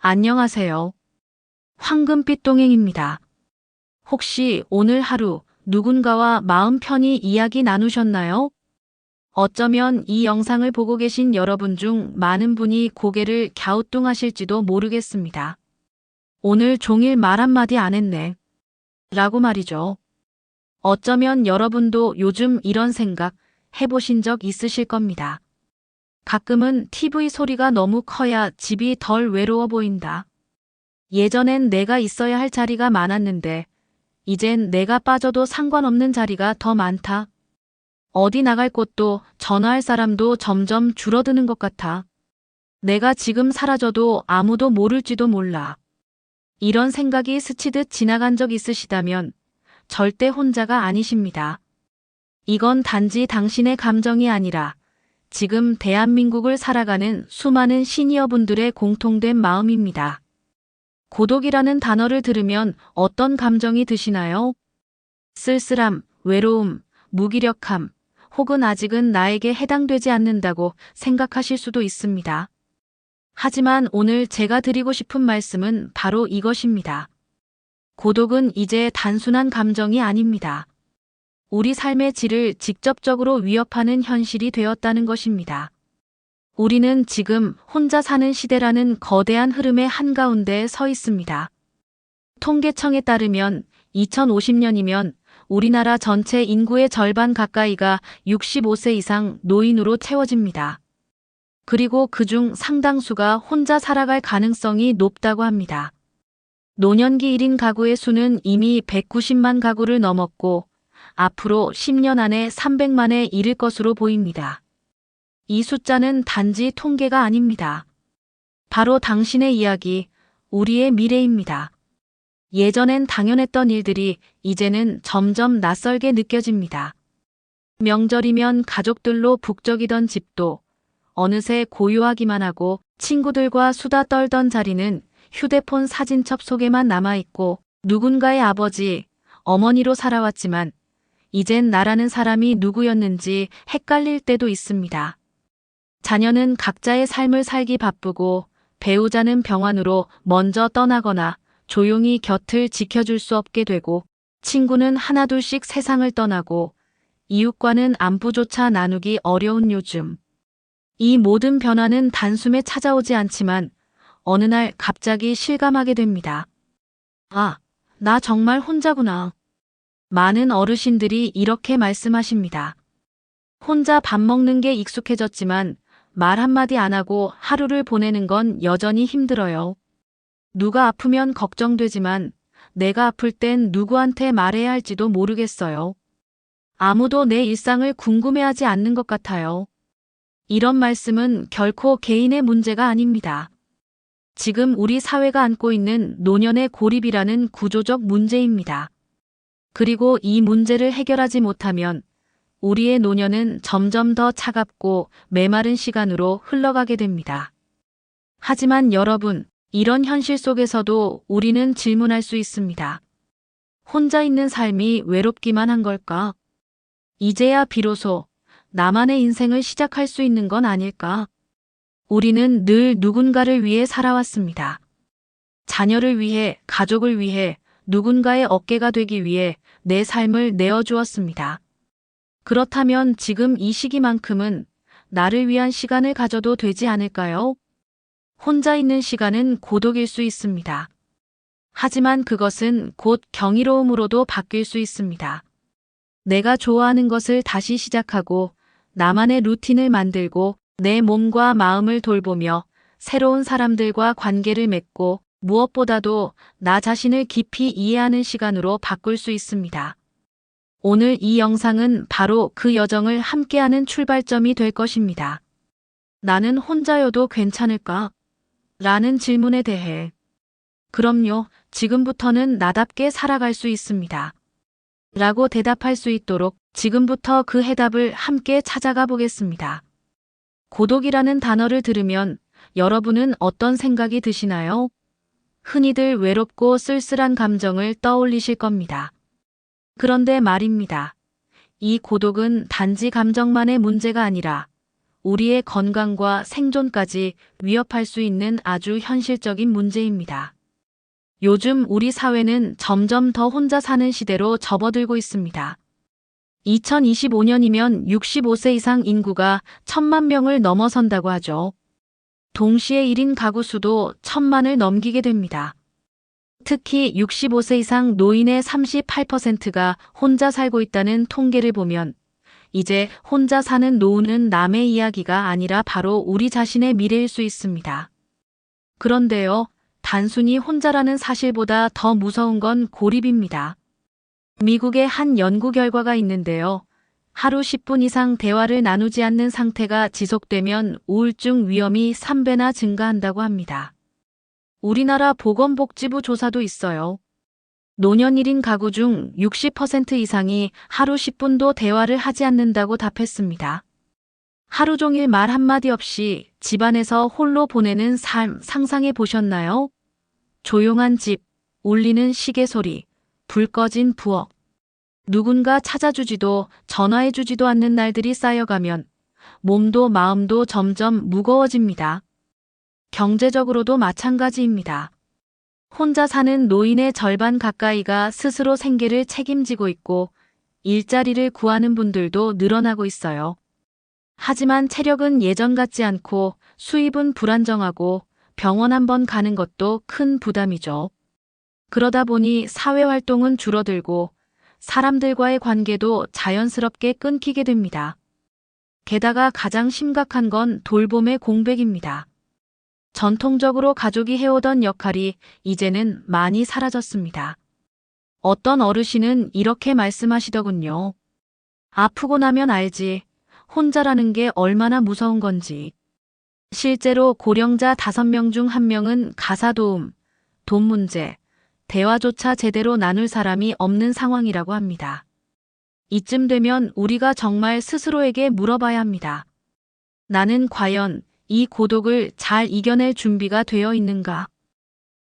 안녕하세요. 황금빛 동행입니다. 혹시 오늘 하루 누군가와 마음 편히 이야기 나누셨나요? 어쩌면 이 영상을 보고 계신 여러분 중 많은 분이 고개를 갸우뚱하실지도 모르겠습니다. 오늘 종일 말 한마디 안 했네. 라고 말이죠. 어쩌면 여러분도 요즘 이런 생각 해보신 적 있으실 겁니다. 가끔은 TV 소리가 너무 커야 집이 덜 외로워 보인다. 예전엔 내가 있어야 할 자리가 많았는데 이젠 내가 빠져도 상관없는 자리가 더 많다. 어디 나갈 곳도 전화할 사람도 점점 줄어드는 것 같아. 내가 지금 사라져도 아무도 모를지도 몰라. 이런 생각이 스치듯 지나간 적 있으시다면 절대 혼자가 아니십니다. 이건 단지 당신의 감정이 아니라 지금 대한민국을 살아가는 수많은 시니어분들의 공통된 마음입니다. 고독이라는 단어를 들으면 어떤 감정이 드시나요? 쓸쓸함, 외로움, 무기력함, 혹은 아직은 나에게 해당되지 않는다고 생각하실 수도 있습니다. 하지만 오늘 제가 드리고 싶은 말씀은 바로 이것입니다. 고독은 이제 단순한 감정이 아닙니다. 우리 삶의 질을 직접적으로 위협하는 현실이 되었다는 것입니다. 우리는 지금 혼자 사는 시대라는 거대한 흐름의 한가운데에 서 있습니다. 통계청에 따르면 2050년이면 우리나라 전체 인구의 절반 가까이가 65세 이상 노인으로 채워집니다. 그리고 그중 상당수가 혼자 살아갈 가능성이 높다고 합니다. 노년기 1인 가구의 수는 이미 190만 가구를 넘었고 앞으로 10년 안에 300만에 이를 것으로 보입니다. 이 숫자는 단지 통계가 아닙니다. 바로 당신의 이야기, 우리의 미래입니다. 예전엔 당연했던 일들이 이제는 점점 낯설게 느껴집니다. 명절이면 가족들로 북적이던 집도 어느새 고요하기만 하고 친구들과 수다 떨던 자리는 휴대폰 사진첩 속에만 남아있고 누군가의 아버지, 어머니로 살아왔지만 이젠 나라는 사람이 누구였는지 헷갈릴 때도 있습니다. 자녀는 각자의 삶을 살기 바쁘고 배우자는 병원으로 먼저 떠나거나 조용히 곁을 지켜줄 수 없게 되고 친구는 하나둘씩 세상을 떠나고 이웃과는 안부조차 나누기 어려운 요즘. 이 모든 변화는 단숨에 찾아오지 않지만 어느 날 갑자기 실감하게 됩니다. 아, 나 정말 혼자구나. 많은 어르신들이 이렇게 말씀하십니다. 혼자 밥 먹는 게 익숙해졌지만 말 한마디 안 하고 하루를 보내는 건 여전히 힘들어요. 누가 아프면 걱정되지만 내가 아플 땐 누구한테 말해야 할지도 모르겠어요. 아무도 내 일상을 궁금해하지 않는 것 같아요. 이런 말씀은 결코 개인의 문제가 아닙니다. 지금 우리 사회가 안고 있는 노년의 고립이라는 구조적 문제입니다. 그리고 이 문제를 해결하지 못하면 우리의 노년은 점점 더 차갑고 메마른 시간으로 흘러가게 됩니다. 하지만 여러분, 이런 현실 속에서도 우리는 질문할 수 있습니다. 혼자 있는 삶이 외롭기만 한 걸까? 이제야 비로소 나만의 인생을 시작할 수 있는 건 아닐까? 우리는 늘 누군가를 위해 살아왔습니다. 자녀를 위해, 가족을 위해, 누군가의 어깨가 되기 위해 내 삶을 내어주었습니다. 그렇다면 지금 이 시기만큼은 나를 위한 시간을 가져도 되지 않을까요? 혼자 있는 시간은 고독일 수 있습니다. 하지만 그것은 곧 경이로움으로도 바뀔 수 있습니다. 내가 좋아하는 것을 다시 시작하고 나만의 루틴을 만들고 내 몸과 마음을 돌보며 새로운 사람들과 관계를 맺고 무엇보다도 나 자신을 깊이 이해하는 시간으로 바꿀 수 있습니다. 오늘 이 영상은 바로 그 여정을 함께하는 출발점이 될 것입니다. 나는 혼자여도 괜찮을까? 라는 질문에 대해 그럼요, 지금부터는 나답게 살아갈 수 있습니다. 라고 대답할 수 있도록 지금부터 그 해답을 함께 찾아가 보겠습니다. 고독이라는 단어를 들으면 여러분은 어떤 생각이 드시나요? 흔히들 외롭고 쓸쓸한 감정을 떠올리실 겁니다. 그런데 말입니다. 이 고독은 단지 감정만의 문제가 아니라 우리의 건강과 생존까지 위협할 수 있는 아주 현실적인 문제입니다. 요즘 우리 사회는 점점 더 혼자 사는 시대로 접어들고 있습니다. 2025년이면 65세 이상 인구가 1,000만 명을 넘어선다고 하죠. 동시에 1인 가구 수도 1,000만을 넘기게 됩니다. 특히 65세 이상 노인의 38%가 혼자 살고 있다는 통계를 보면 이제 혼자 사는 노인은 남의 이야기가 아니라 바로 우리 자신의 미래일 수 있습니다. 그런데요, 단순히 혼자라는 사실보다 더 무서운 건 고립입니다. 미국의 한 연구 결과가 있는데요. 하루 10분 이상 대화를 나누지 않는 상태가 지속되면 우울증 위험이 3배나 증가한다고 합니다. 우리나라 보건복지부 조사도 있어요. 노년 1인 가구 중 60% 이상이 하루 10분도 대화를 하지 않는다고 답했습니다. 하루 종일 말 한마디 없이 집안에서 홀로 보내는 삶 상상해 보셨나요? 조용한 집, 울리는 시계 소리, 불 꺼진 부엌. 누군가 찾아주지도 전화해주지도 않는 날들이 쌓여가면 몸도 마음도 점점 무거워집니다. 경제적으로도 마찬가지입니다. 혼자 사는 노인의 절반 가까이가 스스로 생계를 책임지고 있고 일자리를 구하는 분들도 늘어나고 있어요. 하지만 체력은 예전 같지 않고 수입은 불안정하고 병원 한번 가는 것도 큰 부담이죠. 그러다 보니 사회활동은 줄어들고 사람들과의 관계도 자연스럽게 끊기게 됩니다. 게다가 가장 심각한 건 돌봄의 공백입니다. 전통적으로 가족이 해오던 역할이 이제는 많이 사라졌습니다. 어떤 어르신은 이렇게 말씀하시더군요. 아프고 나면 알지. 혼자라는 게 얼마나 무서운 건지. 실제로 고령자 5명 중 1명은 가사도움, 돈 문제, 대화조차 제대로 나눌 사람이 없는 상황이라고 합니다. 이쯤 되면 우리가 정말 스스로에게 물어봐야 합니다. 나는 과연 이 고독을 잘 이겨낼 준비가 되어 있는가?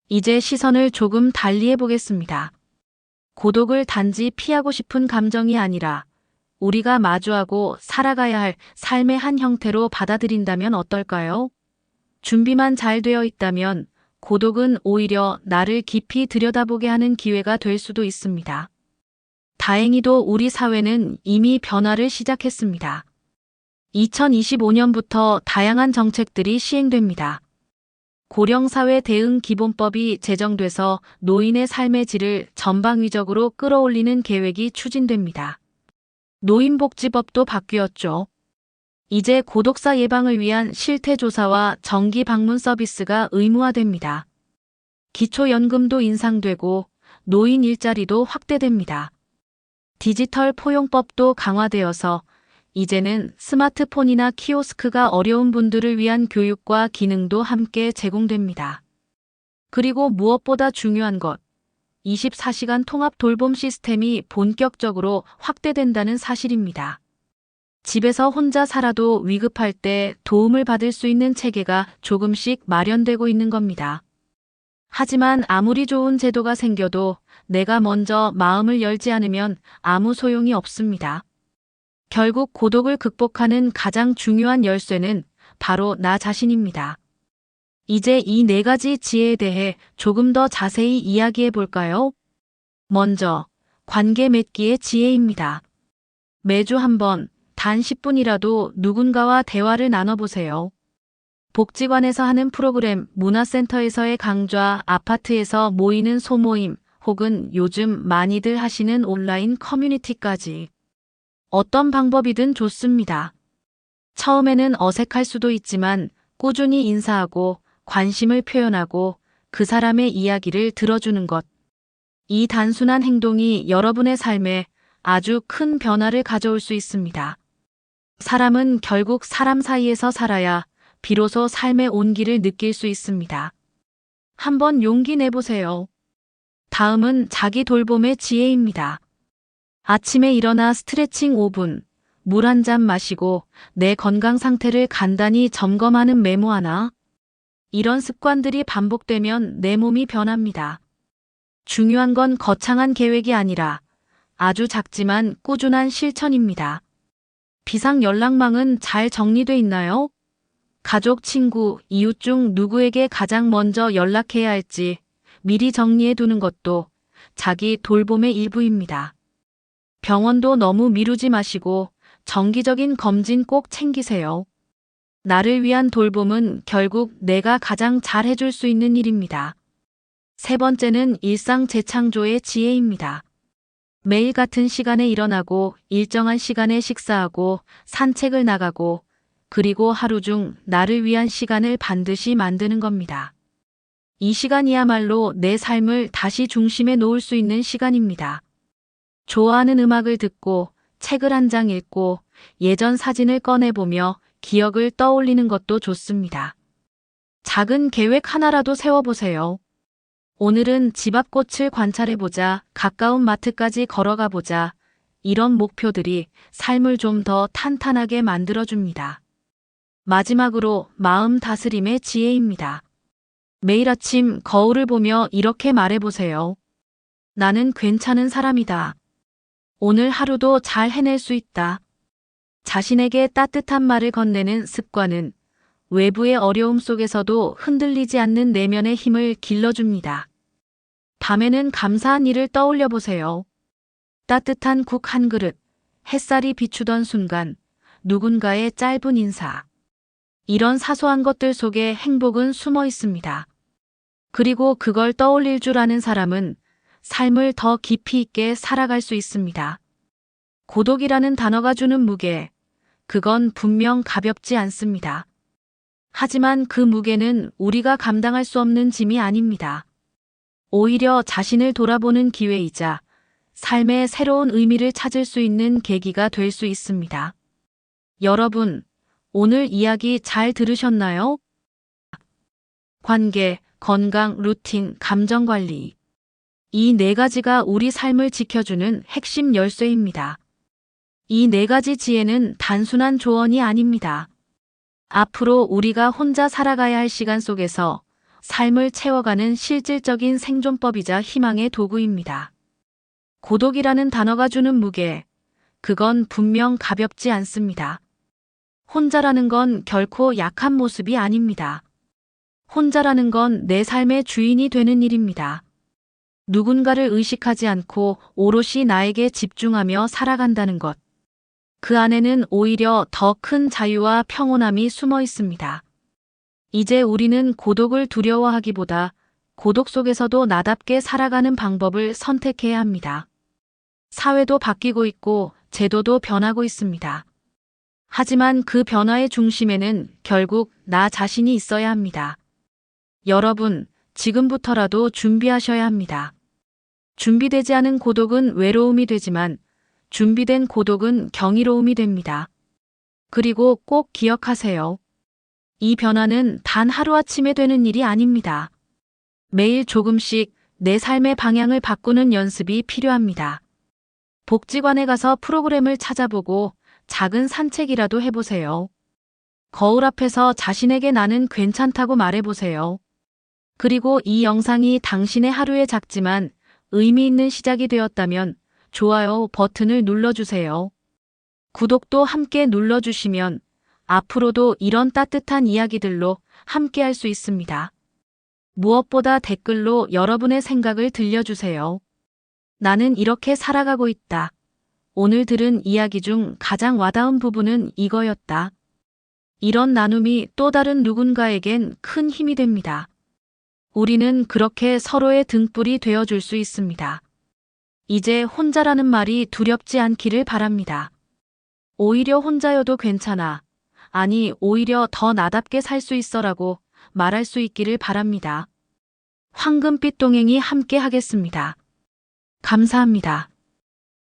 이제 시선을 조금 달리 해보겠습니다. 고독을 단지 피하고 싶은 감정이 아니라 우리가 마주하고 살아가야 할 삶의 한 형태로 받아들인다면 어떨까요? 준비만 잘 되어 있다면 고독은 오히려 나를 깊이 들여다보게 하는 기회가 될 수도 있습니다. 다행히도 우리 사회는 이미 변화를 시작했습니다. 2025년부터 다양한 정책들이 시행됩니다. 고령사회 대응 기본법이 제정돼서 노인의 삶의 질을 전방위적으로 끌어올리는 계획이 추진됩니다. 노인복지법도 바뀌었죠. 이제 고독사 예방을 위한 실태조사와 정기 방문 서비스가 의무화됩니다. 기초연금도 인상되고 노인 일자리도 확대됩니다. 디지털 포용법도 강화되어서 이제는 스마트폰이나 키오스크가 어려운 분들을 위한 교육과 기능도 함께 제공됩니다. 그리고 무엇보다 중요한 것, 24시간 통합 돌봄 시스템이 본격적으로 확대된다는 사실입니다. 집에서 혼자 살아도 위급할 때 도움을 받을 수 있는 체계가 조금씩 마련되고 있는 겁니다. 하지만 아무리 좋은 제도가 생겨도 내가 먼저 마음을 열지 않으면 아무 소용이 없습니다. 결국 고독을 극복하는 가장 중요한 열쇠는 바로 나 자신입니다. 이제 이 4가지 지혜에 대해 조금 더 자세히 이야기해 볼까요? 먼저, 관계 맺기의 지혜입니다. 매주 한 번, 단 10분이라도 누군가와 대화를 나눠보세요. 복지관에서 하는 프로그램, 문화센터에서의 강좌, 아파트에서 모이는 소모임, 혹은 요즘 많이들 하시는 온라인 커뮤니티까지. 어떤 방법이든 좋습니다. 처음에는 어색할 수도 있지만 꾸준히 인사하고 관심을 표현하고 그 사람의 이야기를 들어주는 것. 이 단순한 행동이 여러분의 삶에 아주 큰 변화를 가져올 수 있습니다. 사람은 결국 사람 사이에서 살아야 비로소 삶의 온기를 느낄 수 있습니다. 한번 용기 내보세요. 다음은 자기 돌봄의 지혜입니다. 아침에 일어나 스트레칭 5분, 물 한 잔 마시고 내 건강 상태를 간단히 점검하는 메모 하나. 이런 습관들이 반복되면 내 몸이 변합니다. 중요한 건 거창한 계획이 아니라 아주 작지만 꾸준한 실천입니다. 비상 연락망은 잘 정리돼 있나요? 가족, 친구, 이웃 중 누구에게 가장 먼저 연락해야 할지 미리 정리해 두는 것도 자기 돌봄의 일부입니다. 병원도 너무 미루지 마시고 정기적인 검진 꼭 챙기세요. 나를 위한 돌봄은 결국 내가 가장 잘 해줄 수 있는 일입니다. 세 번째는 일상 재창조의 지혜입니다. 매일 같은 시간에 일어나고 일정한 시간에 식사하고 산책을 나가고 그리고 하루 중 나를 위한 시간을 반드시 만드는 겁니다. 이 시간이야말로 내 삶을 다시 중심에 놓을 수 있는 시간입니다. 좋아하는 음악을 듣고 책을 한 장 읽고 예전 사진을 꺼내보며 기억을 떠올리는 것도 좋습니다. 작은 계획 하나라도 세워보세요. 오늘은 집 앞 꽃을 관찰해보자, 가까운 마트까지 걸어가보자. 이런 목표들이 삶을 좀 더 탄탄하게 만들어줍니다. 마지막으로 마음 다스림의 지혜입니다. 매일 아침 거울을 보며 이렇게 말해보세요. 나는 괜찮은 사람이다. 오늘 하루도 잘 해낼 수 있다. 자신에게 따뜻한 말을 건네는 습관은 외부의 어려움 속에서도 흔들리지 않는 내면의 힘을 길러줍니다. 밤에는 감사한 일을 떠올려 보세요. 따뜻한 국 한 그릇, 햇살이 비추던 순간, 누군가의 짧은 인사. 이런 사소한 것들 속에 행복은 숨어 있습니다. 그리고 그걸 떠올릴 줄 아는 사람은 삶을 더 깊이 있게 살아갈 수 있습니다. 고독이라는 단어가 주는 무게, 그건 분명 가볍지 않습니다. 하지만 그 무게는 우리가 감당할 수 없는 짐이 아닙니다. 오히려 자신을 돌아보는 기회이자 삶의 새로운 의미를 찾을 수 있는 계기가 될 수 있습니다. 여러분, 오늘 이야기 잘 들으셨나요? 관계, 건강, 루틴, 감정 관리. 이 네 가지가 우리 삶을 지켜주는 핵심 열쇠입니다. 이 네 가지 지혜는 단순한 조언이 아닙니다. 앞으로 우리가 혼자 살아가야 할 시간 속에서 삶을 채워가는 실질적인 생존법이자 희망의 도구입니다. 고독이라는 단어가 주는 무게, 그건 분명 가볍지 않습니다. 혼자라는 건 결코 약한 모습이 아닙니다. 혼자라는 건 내 삶의 주인이 되는 일입니다. 누군가를 의식하지 않고 오롯이 나에게 집중하며 살아간다는 것. 그 안에는 오히려 더 큰 자유와 평온함이 숨어 있습니다. 이제 우리는 고독을 두려워하기보다 고독 속에서도 나답게 살아가는 방법을 선택해야 합니다. 사회도 바뀌고 있고 제도도 변하고 있습니다. 하지만 그 변화의 중심에는 결국 나 자신이 있어야 합니다. 여러분, 지금부터라도 준비하셔야 합니다. 준비되지 않은 고독은 외로움이 되지만 준비된 고독은 경이로움이 됩니다. 그리고 꼭 기억하세요. 이 변화는 단 하루아침에 되는 일이 아닙니다. 매일 조금씩 내 삶의 방향을 바꾸는 연습이 필요합니다. 복지관에 가서 프로그램을 찾아보고 작은 산책이라도 해보세요. 거울 앞에서 자신에게 나는 괜찮다고 말해보세요. 그리고 이 영상이 당신의 하루의 작지만 의미 있는 시작이 되었다면 좋아요 버튼을 눌러주세요. 구독도 함께 눌러주시면 앞으로도 이런 따뜻한 이야기들로 함께 할 수 있습니다. 무엇보다 댓글로 여러분의 생각을 들려주세요. 나는 이렇게 살아가고 있다. 오늘 들은 이야기 중 가장 와닿은 부분은 이거였다. 이런 나눔이 또 다른 누군가에겐 큰 힘이 됩니다. 우리는 그렇게 서로의 등불이 되어줄 수 있습니다. 이제 혼자라는 말이 두렵지 않기를 바랍니다. 오히려 혼자여도 괜찮아. 아니, 오히려 더 나답게 살 수 있어라고 말할 수 있기를 바랍니다. 황금빛 동행이 함께 하겠습니다. 감사합니다.